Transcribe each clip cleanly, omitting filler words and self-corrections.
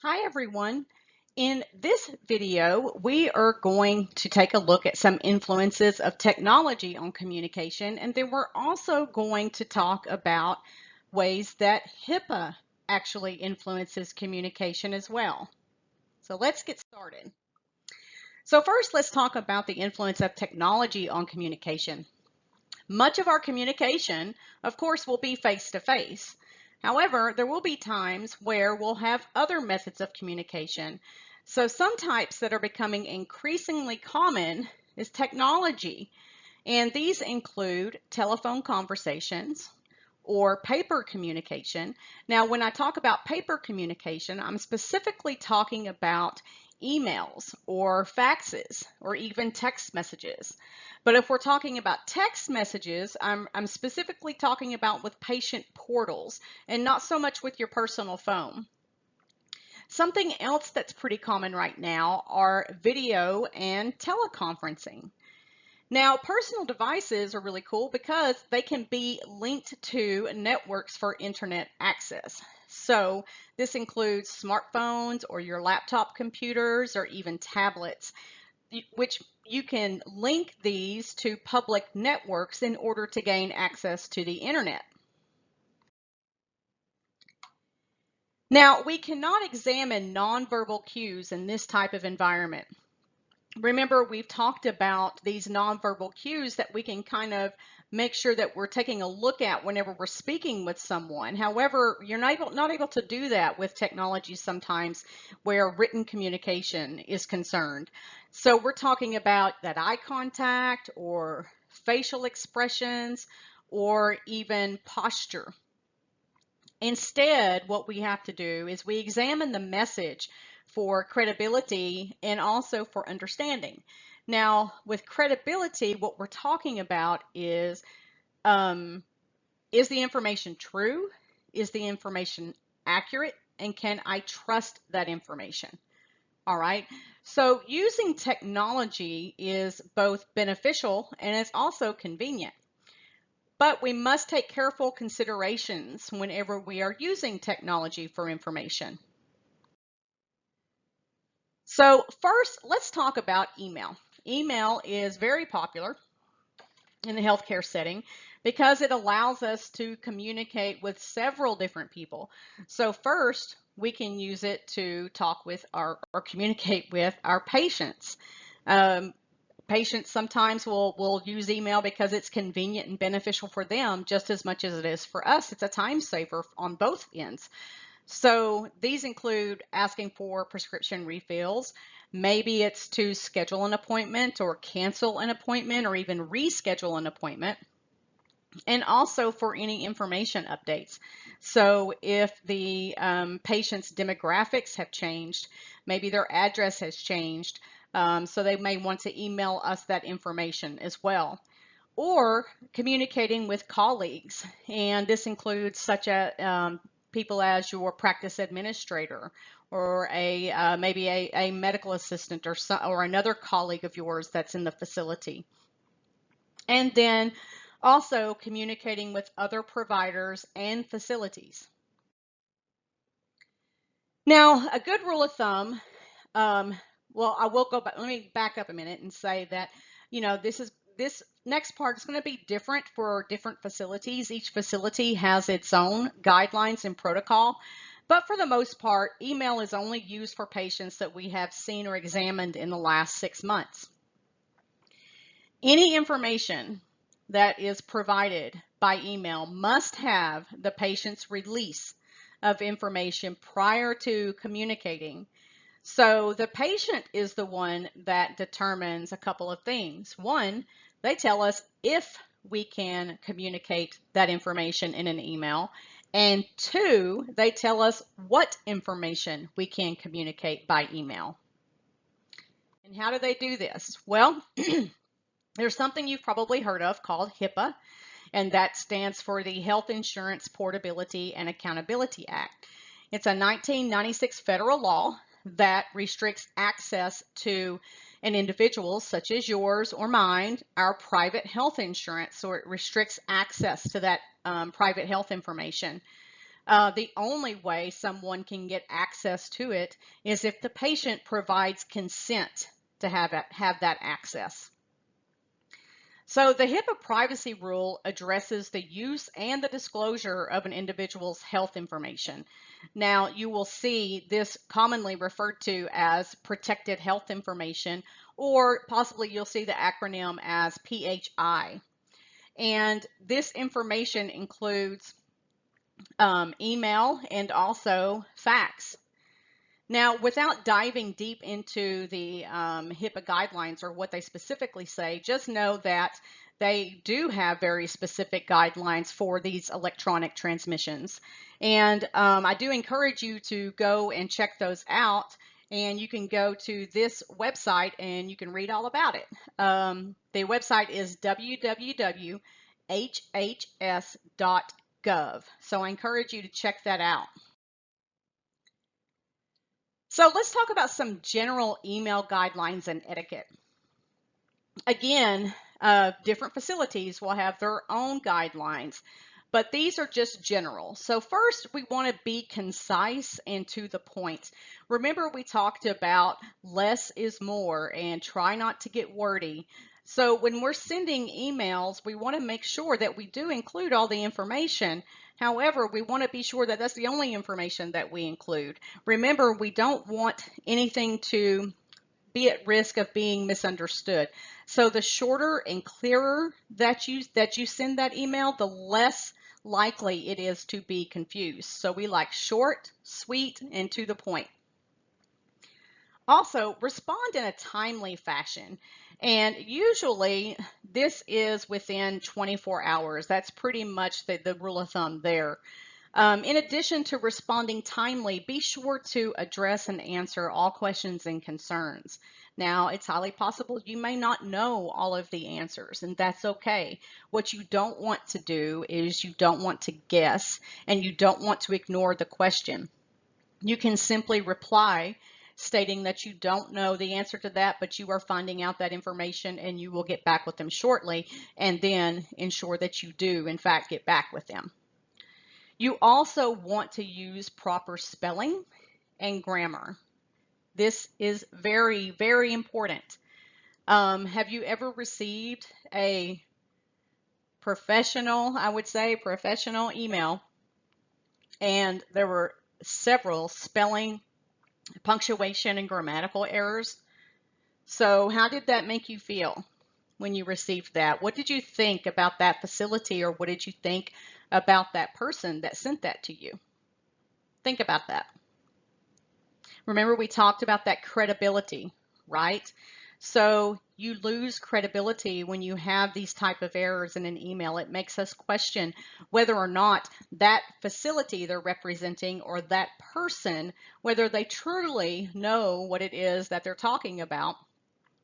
Hi everyone. In this video, we are going to take a look at some influences of technology on communication, and then we're also going to talk about ways that HIPAA actually influences communication as well. So let's get started. So first, let's talk about the influence of technology on communication. Much of our communication, of course, will be face-to-face. However, there will be times where we'll have other methods of communication. So some types that are becoming increasingly common is technology, and these include telephone conversations or paper communication. Now, when I talk about paper communication, I'm specifically talking about emails or faxes or even text messages. But if we're talking about text messages, I'm specifically talking about with patient portals and not so much with your personal phone. Something else that's pretty common right now are video and teleconferencing. Now, personal devices are really cool because they can be linked to networks for internet access. So this includes smartphones or your laptop computers or even tablets, which you can link these to public networks in order to gain access to the internet. Now, we cannot examine nonverbal cues in this type of environment. Remember, we've talked about these nonverbal cues that we can kind of make sure that we're taking a look at whenever we're speaking with someone. However, you're not able to do that with technology sometimes where written communication is concerned. So we're talking about that eye contact or facial expressions or even posture. Instead, what we have to do is we examine the message for credibility and also for understanding. Now, with credibility, what we're talking about is the information true? Is the information accurate? And can I trust that information? All right. So using technology is both beneficial and it's also convenient. But we must take careful considerations whenever we are using technology for information. So first, let's talk about email. Email is very popular in the healthcare setting because it allows us to communicate with several different people. So first, we can use it to talk with or communicate with our patients. Patients sometimes will use email because it's convenient and beneficial for them just as much as it is for us. It's a time saver on both ends. So these include asking for prescription refills. Maybe it's to schedule an appointment or cancel an appointment or even reschedule an appointment. And also for any information updates. So if the patient's demographics have changed, maybe their address has changed, so they may want to email us that information as well. Or communicating with colleagues, and this includes such a people as your practice administrator or maybe a medical assistant or another colleague of yours that's in the facility. And then also communicating with other providers and facilities. Now, a good rule of thumb, well, I will go back, let me back up a minute and say that, this next part is going to be different for different facilities. Each facility has its own guidelines and protocol, but for the most part, email is only used for patients that we have seen or examined in the last 6 months. Any information that is provided by email must have the patient's release of information prior to communicating. So the patient is the one that determines a couple of things. One, they tell us if we can communicate that information in an email. And two, they tell us what information we can communicate by email. And how do they do this? Well, there's something you've probably heard of called HIPAA, and that stands for the Health Insurance Portability and Accountability Act. It's a 1996 federal law that restricts access to an individual such as yours or mine, our private health insurance. So it restricts access to that private health information. The only way someone can get access to it is if the patient provides consent to have that access. So the HIPAA privacy rule addresses the use and the disclosure of an individual's health information. Now, you will see this commonly referred to as protected health information, or possibly you'll see the acronym as PHI. And this information includes email and also fax. Now, without diving deep into the HIPAA guidelines or what they specifically say, just know that they do have very specific guidelines for these electronic transmissions. And I do encourage you to go and check those out. And you can go to this website and you can read all about it. The website is www.hhs.gov. So I encourage you to check that out. So let's talk about some general email guidelines and etiquette. Again, different facilities will have their own guidelines, but these are just general. So first, we want to be concise and to the point. Remember, we talked about less is more and try not to get wordy. So when we're sending emails, we want to make sure that we do include all the information. However, we want to be sure that that's the only information that we include. Remember, we don't want anything to be at risk of being misunderstood. So the shorter and clearer that you send that email, the less likely it is to be confused. So we like short, sweet, and to the point. Also, respond in a timely fashion. And usually this is within 24 hours. That's pretty much the rule of thumb there. In addition to responding timely, be sure to address and answer all questions and concerns. Now, it's highly possible you may not know all of the answers, and that's okay. What you don't want to do is you don't want to guess, and you don't want to ignore the question. You can simply reply stating that you don't know the answer to that, but you are finding out that information and you will get back with them shortly, and then ensure that you do, in fact, get back with them. You also want to use proper spelling and grammar. This is very, very important. Have you ever received a professional, I would say, professional email, and there were several spelling, punctuation, and grammatical errors? So how did that make you feel when you received that? What did you think about that facility, or what did you think about that person that sent that to you? Think about that. Remember, we talked about that credibility, right? So you lose credibility when you have these type of errors in an email. It makes us question whether or not that facility they're representing or that person, whether they truly know what it is that they're talking about,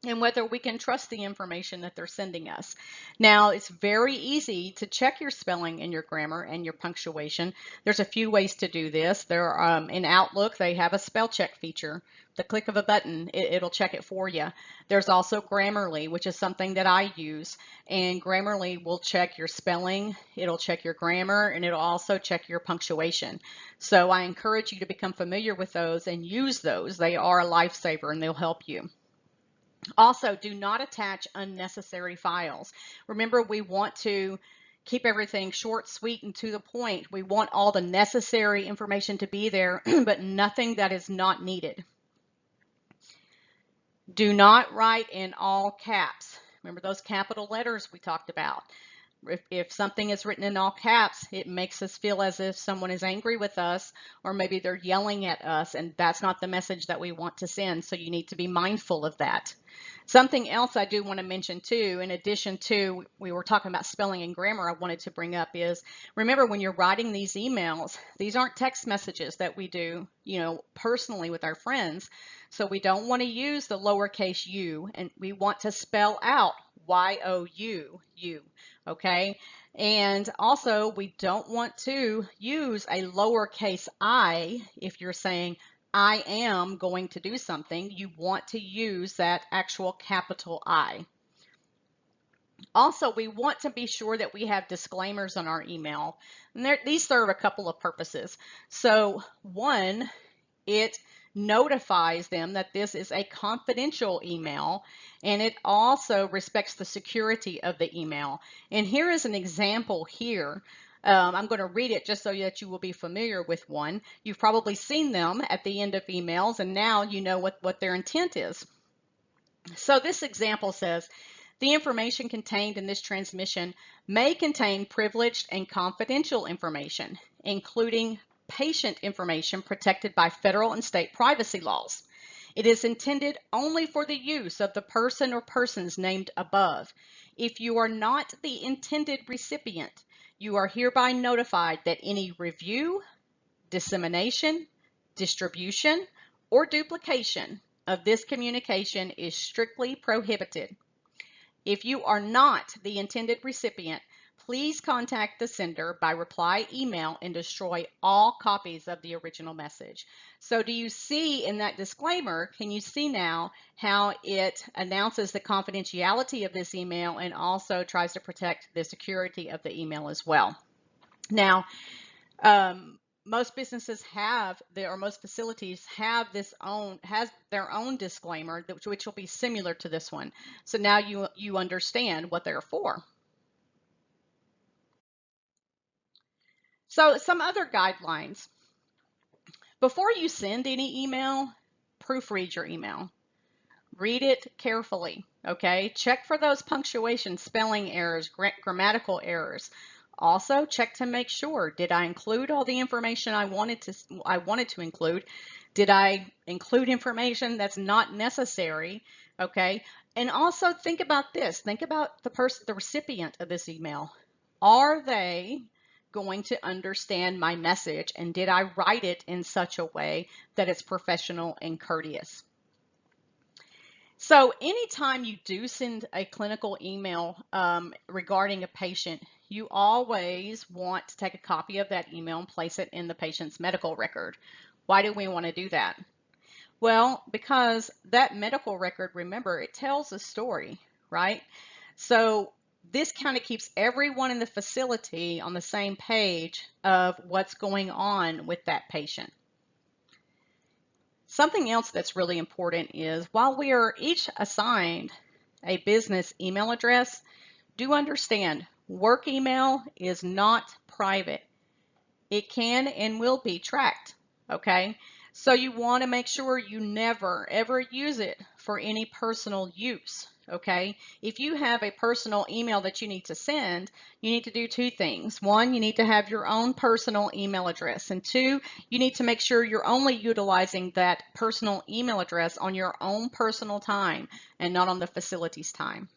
and whether we can trust the information that they're sending us. Now, it's very easy to check your spelling and your grammar and your punctuation. There's a few ways to do this. In Outlook, they have a spell check feature. The click of a button, it'll check it for you. There's also Grammarly, which is something that I use, and Grammarly will check your spelling, it'll check your grammar, and it'll also check your punctuation. So I encourage you to become familiar with those and use those. They are a lifesaver and they'll help you. Also, do not attach unnecessary files. Remember, we want to keep everything short, sweet, and to the point. We want all the necessary information to be there, but nothing that is not needed. Do not write in all caps. Remember those capital letters we talked about. If something is written in all caps, it makes us feel as if someone is angry with us, or maybe they're yelling at us, and that's not the message that we want to send. So you need to be mindful of that. Something else I do want to mention too, in addition to, we were talking about spelling and grammar, I wanted to bring up is, remember when you're writing these emails, these aren't text messages that we do, personally with our friends. So we don't want to use the lowercase u, and we want to spell out Y-O-U, you, okay? And also, we don't want to use a lowercase I if you're saying, I am going to do something. You want to use that actual capital I. Also, we want to be sure that we have disclaimers on our email. And these serve a couple of purposes. So one, it notifies them that this is a confidential email, and it also respects the security of the email. And here is an example here. I'm going to read it just so that you will be familiar with one. You've probably seen them at the end of emails, and now you know what their intent is. So this example says, the information contained in this transmission may contain privileged and confidential information, including patient information protected by federal and state privacy laws. It is intended only for the use of the person or persons named above. If you are not the intended recipient, you are hereby notified that any review, dissemination, distribution, or duplication of this communication is strictly prohibited. If you are not the intended recipient, please contact the sender by reply email and destroy all copies of the original message. So do you see in that disclaimer, can you see now how it announces the confidentiality of this email and also tries to protect the security of the email as well? Now, most businesses have or most facilities have their own disclaimer, which will be similar to this one. So now you understand what they're for. So some other guidelines. Before you send any email, proofread your email. Read it carefully, okay? Check for those punctuation, spelling errors, grammatical errors. Also, check to make sure, did I include all the information I wanted to include? Did I include information that's not necessary? Okay? And also think about this. Think about the recipient of this email. Are they going to understand my message, and did I write it in such a way that it's professional and courteous? So anytime you do send a clinical email regarding a patient, you always want to take a copy of that email and place it in the patient's medical record. Why do we want to do that? Well, because that medical record, remember, it tells a story, right? So this kind of keeps everyone in the facility on the same page of what's going on with that patient. Something else that's really important is while we are each assigned a business email address, do understand work email is not private. It can and will be tracked, okay? So you want to make sure you never ever use it for any personal use, okay? If you have a personal email that you need to send, you need to do two things. One, you need to have your own personal email address. And two, you need to make sure you're only utilizing that personal email address on your own personal time and not on the facility's time.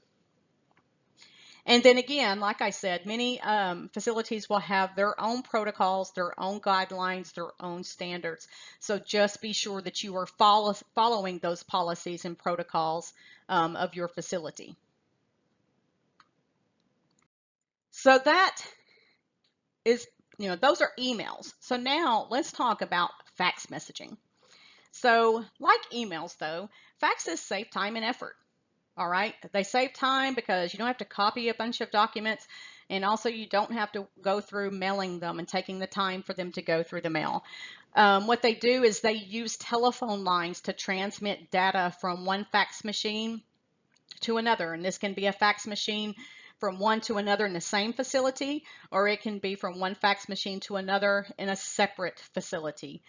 And then again, like I said, many facilities will have their own protocols, their own guidelines, their own standards. So just be sure that you are following those policies and protocols of your facility. So that is, those are emails. So now let's talk about fax messaging. So like emails though, faxes save time and effort. All right, they save time because you don't have to copy a bunch of documents, and also you don't have to go through mailing them and taking the time for them to go through the mail. What they do is they use telephone lines to transmit data from one fax machine to another, and this can be a fax machine from one to another in the same facility, or it can be from one fax machine to another in a separate facility.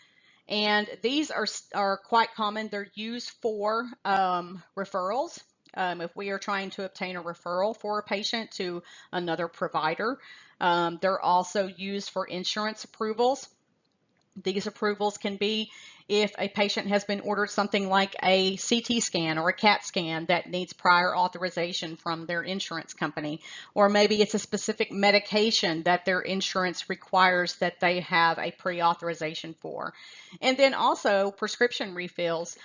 And these are quite common. They're used for referrals. If we are trying to obtain a referral for a patient to another provider, they're also used for insurance approvals. These approvals can be if a patient has been ordered something like a CT scan or a CAT scan that needs prior authorization from their insurance company, or maybe it's a specific medication that their insurance requires that they have a pre-authorization for. And then also prescription refills.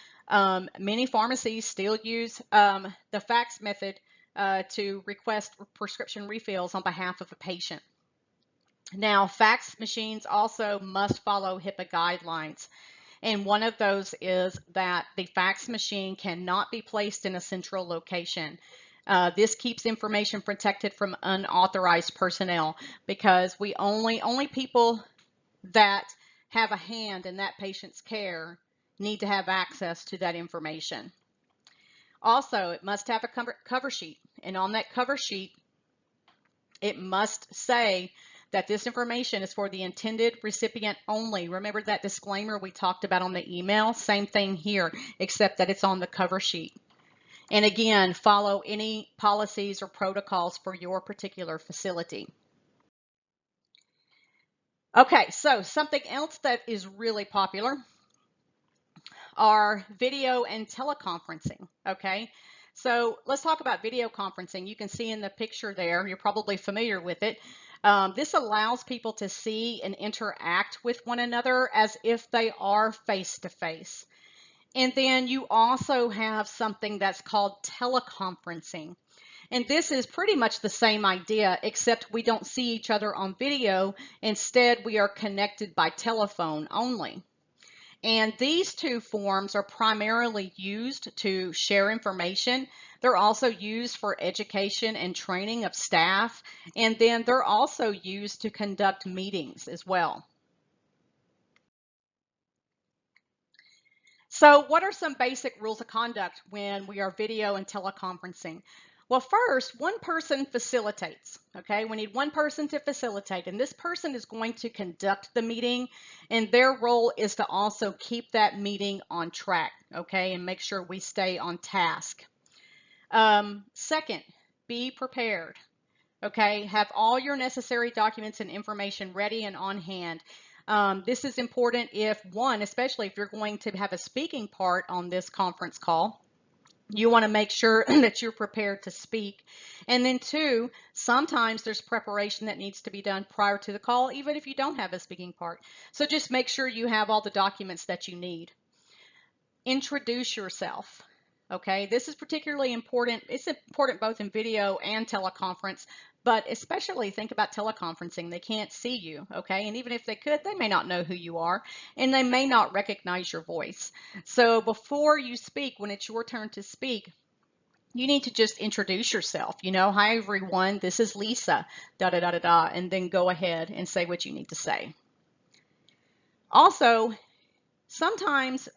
Many pharmacies still use the fax method to request prescription refills on behalf of a patient. Now, fax machines also must follow HIPAA guidelines. And one of those is that the fax machine cannot be placed in a central location. This keeps information protected from unauthorized personnel because only people that have a hand in that patient's care need to have access to that information. Also, it must have a cover sheet, and on that cover sheet, it must say that this information is for the intended recipient only. Remember that disclaimer we talked about on the email? Same thing here, except that it's on the cover sheet. And again, follow any policies or protocols for your particular facility. Okay, so something else that is really popular are video and teleconferencing, okay? So let's talk about video conferencing. You can see in the picture there, you're probably familiar with it. This allows people to see and interact with one another as if they are face-to-face. And then you also have something that's called teleconferencing. And this is pretty much the same idea, except we don't see each other on video. Instead, we are connected by telephone only. And these two forms are primarily used to share information. They're also used for education and training of staff. And then they're also used to conduct meetings as well. So what are some basic rules of conduct when we are video and teleconferencing? Well, first, one person facilitates, okay? We need one person to facilitate, and this person is going to conduct the meeting, and their role is to also keep that meeting on track, okay, and make sure we stay on task. Second, be prepared, okay? Have all your necessary documents and information ready and on hand. This is important especially if you're going to have a speaking part on this conference call, you want to make sure that you're prepared to speak. And then two, sometimes there's preparation that needs to be done prior to the call, even if you don't have a speaking part. So just make sure you have all the documents that you need. Introduce yourself. Okay, this is particularly important. It's important both in video and teleconference, but especially think about teleconferencing. They can't see you, okay? And even if they could, they may not know who you are, and they may not recognize your voice. So before you speak, when it's your turn to speak, you need to just introduce yourself. Hi everyone, this is Lisa, da da da da da, and then go ahead and say what you need to say. Also, sometimes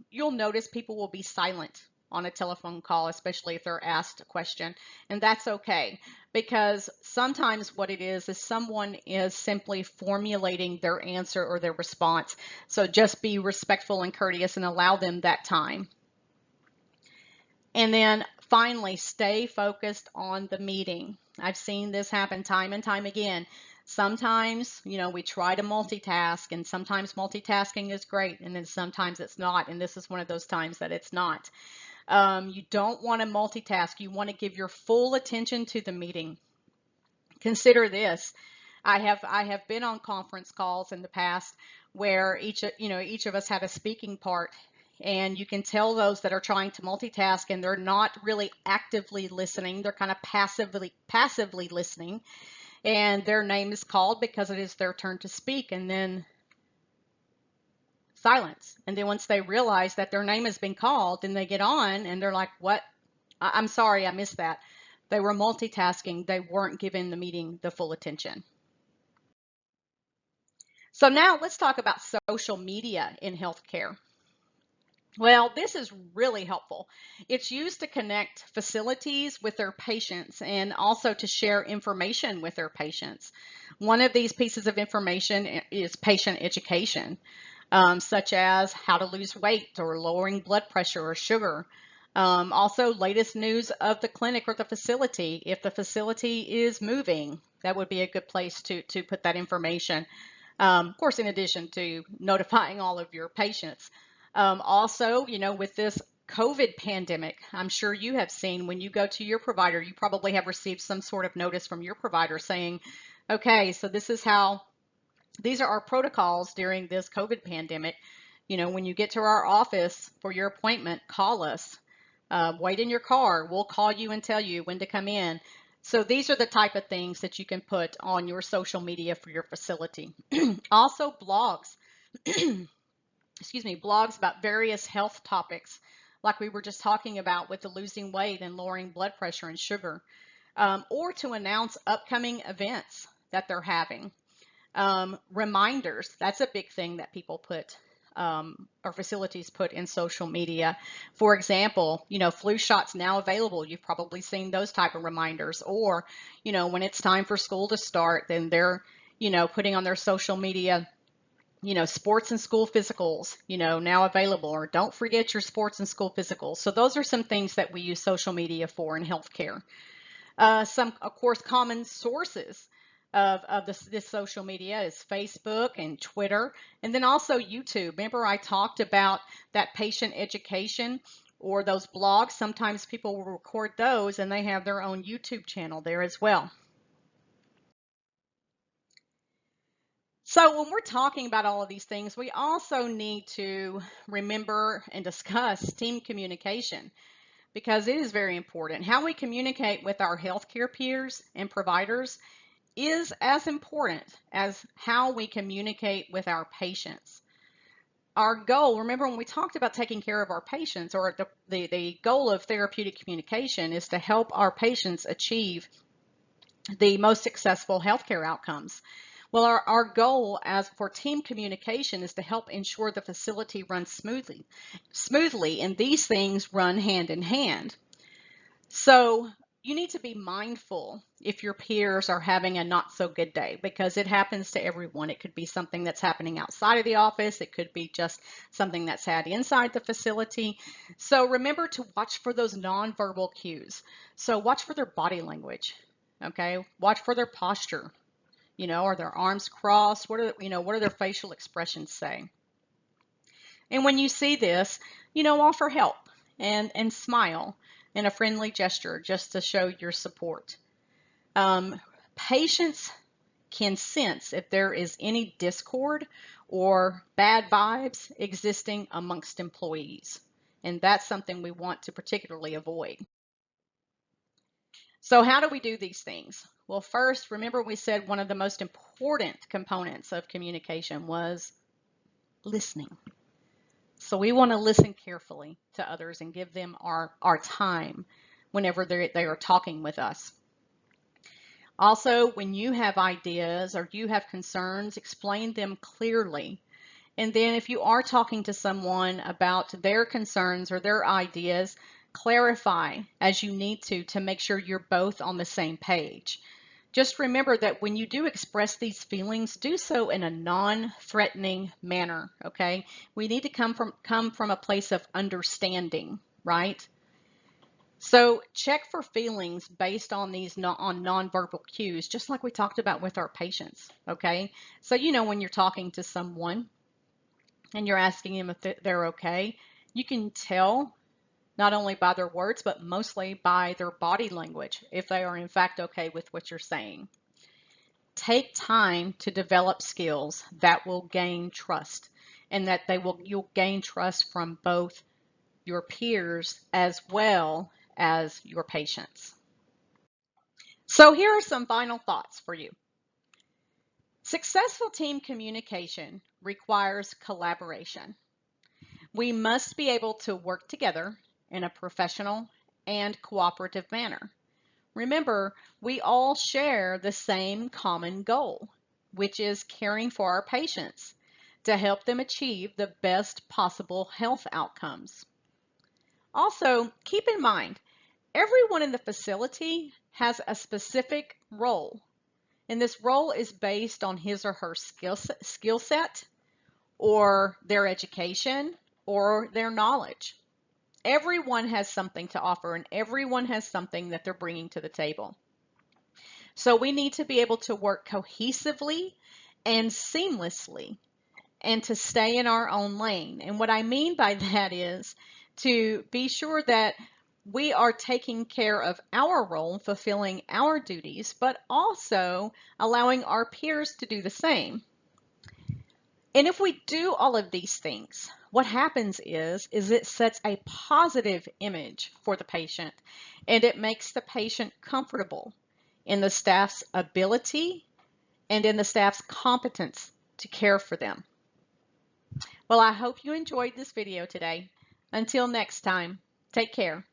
you'll notice people will be silent on a telephone call, especially if they're asked a question, and that's okay, because sometimes what it is someone is simply formulating their answer or their response. So just be respectful and courteous and allow them that time. And then finally, stay focused on the meeting. I've seen this happen time and time again. Sometimes, we try to multitask, and sometimes multitasking is great, and then sometimes it's not, and this is one of those times that it's not. You don't want to multitask. You want to give your full attention to the meeting. Consider this. I have been on conference calls in the past where each of us had a speaking part, and you can tell those that are trying to multitask and they're not really actively listening. They're kind of passively listening, and their name is called because it is their turn to speak, and then silence. And then once they realize that their name has been called, then they get on and they're like, what? I'm sorry, I missed that. They were multitasking. They weren't giving the meeting the full attention. So now let's talk about social media in healthcare. Well, this is really helpful. It's used to connect facilities with their patients and also to share information with their patients. One of these pieces of information is patient education, such as how to lose weight or lowering blood pressure or sugar. Also, latest news of the clinic or the facility. If the facility is moving, that would be a good place to put that information. Of course, in addition to notifying all of your patients. Also, with this COVID pandemic, I'm sure you have seen when you go to your provider, you probably have received some sort of notice from your provider saying, okay, so these are our protocols during this COVID pandemic. When you get to our office for your appointment, call us. Wait in your car. We'll call you and tell you when to come in. So these are the type of things that you can put on your social media for your facility. Also, blogs. Excuse me, blogs about various health topics. like we were just talking about with the losing weight and lowering blood pressure and sugar, or to announce upcoming events that they're having. Reminders, that's a big thing that people put, or facilities put in social media. For example, flu shots now available. You've probably seen those type of reminders. Or, when it's time for school to start, then they're, putting on their social media, sports and school physicals, now available, or don't forget your sports and school physicals. So those are some things that we use social media for in healthcare. Some, of course, common sources of this social media is Facebook and Twitter, and then also YouTube. Remember, I talked about that patient education or those blogs. Sometimes people will record those and they have their own YouTube channel there as well. So when we're talking about all of these things, we also need to remember and discuss team communication, because it is very important. How we communicate with our healthcare peers and providers is as important as how we communicate with our patients. Our goal, remember when we talked about taking care of our patients, or the goal of therapeutic communication is to help our patients achieve the most successful healthcare outcomes. Well, our goal as for team communication is to help ensure the facility runs smoothly, and these things run hand in hand. So you need to be mindful if your peers are having a not so good day, because it happens to everyone. It could be something that's happening outside of the office. It could be just something that's had inside the facility. So remember to watch for those nonverbal cues. So watch for their body language. Okay, watch for their posture. Are their arms crossed? What are their facial expressions saying? And when you see this, offer help and smile in a friendly gesture just to show your support. Patients can sense if there is any discord or bad vibes existing amongst employees, and that's something we want to particularly avoid. So how do we do these things? Well, first, remember we said one of the most important components of communication was listening. So we want to listen carefully to others and give them our time whenever they are talking with us. Also, when you have ideas or you have concerns, explain them clearly. And then if you are talking to someone about their concerns or their ideas, clarify as you need to make sure you're both on the same page. Just remember that when you do express these feelings, do so in a non-threatening manner, okay? We need to come from a place of understanding, right? So check for feelings based on these nonverbal cues, just like we talked about with our patients, okay? So when you're talking to someone and you're asking them if they're okay, you can tell not only by their words, but mostly by their body language, if they are in fact okay with what you're saying. Take time to develop skills that will gain trust, and that you'll gain trust from both your peers as well as your patients. So here are some final thoughts for you. Successful team communication requires collaboration. We must be able to work together in a professional and cooperative manner. Remember, we all share the same common goal, which is caring for our patients to help them achieve the best possible health outcomes. Also, keep in mind, everyone in the facility has a specific role, and this role is based on his or her skill set, or their education, or their knowledge. Everyone has something to offer, and everyone has something that they're bringing to the table. So we need to be able to work cohesively and seamlessly, and to stay in our own lane. And what I mean by that is to be sure that we are taking care of our role, fulfilling our duties, but also allowing our peers to do the same. And if we do all of these things, what happens is it sets a positive image for the patient, and it makes the patient comfortable in the staff's ability and in the staff's competence to care for them. Well, I hope you enjoyed this video today. Until next time, take care.